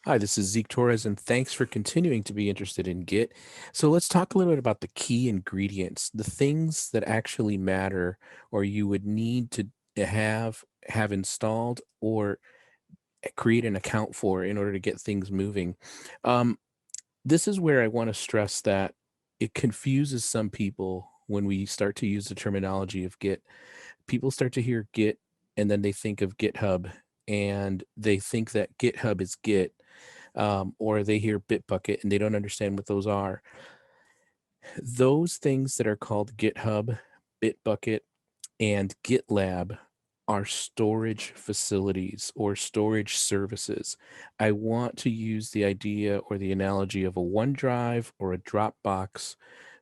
Hi, this is Zeke Torres, and thanks for continuing to be interested in Git. So let's talk a little bit about the key ingredients, the things that actually matter, or you would need to have installed or create an account for in order to get things moving. Um, this is where I want to stress that it confuses some people when we start to use the terminology of Git. People start to hear Git and then they think of GitHub and they think that GitHub is Git, or they hear Bitbucket and they don't understand what those are. Those things that are called GitHub, Bitbucket, and GitLab are storage facilities or storage services. I want to use the idea or the analogy of a OneDrive or a Dropbox.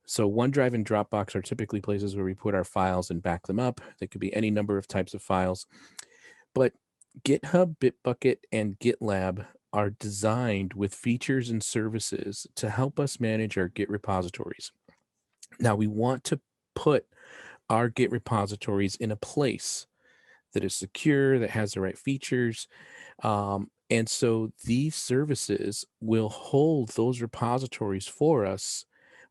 So OneDrive and Dropbox are typically places where we put our files and back them up. They could be any number of types of files. But GitHub, Bitbucket, and GitLab are designed with features and services to help us manage our Git repositories. Now, we want to put our Git repositories in a place that is secure, that has the right features. And so these services will hold those repositories for us.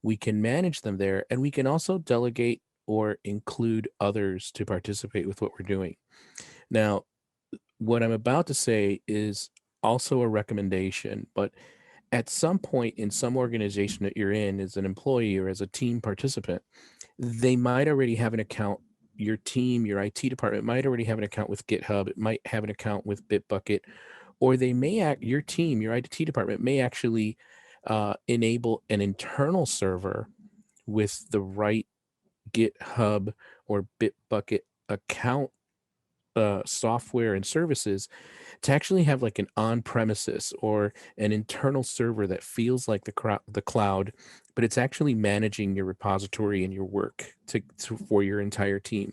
We can manage them there, and we can also delegate or include others to participate with what we're doing. Now, what I'm about to say is also a recommendation, but at some point in some organization that you're in as an employee or as a team participant, they might already have an account. Your team, your IT department might already have an account with GitHub. It might have an account with Bitbucket, or they may your team, your IT department may actually enable an internal server with the right GitHub or Bitbucket account software and services to actually have like an on-premises or an internal server that feels like the cloud, but it's actually managing your repository and your work for your entire team.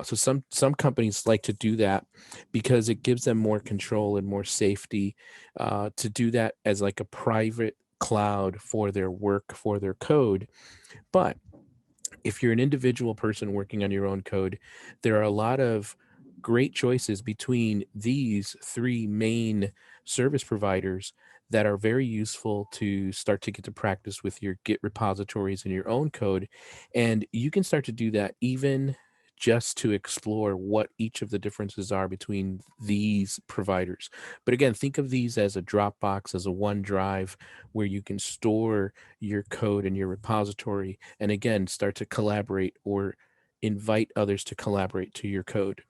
So some companies like to do that because it gives them more control and more safety to do that as like a private cloud for their work, for their code. But if you're an individual person working on your own code, there are a lot of great choices between these three main service providers that are very useful to start to get to practice with your Git repositories in your own code. And you can start to do that even just to explore what each of the differences are between these providers. But again, think of these as a Dropbox, as a OneDrive, where you can store your code and your repository, and again, start to collaborate or invite others to collaborate to your code.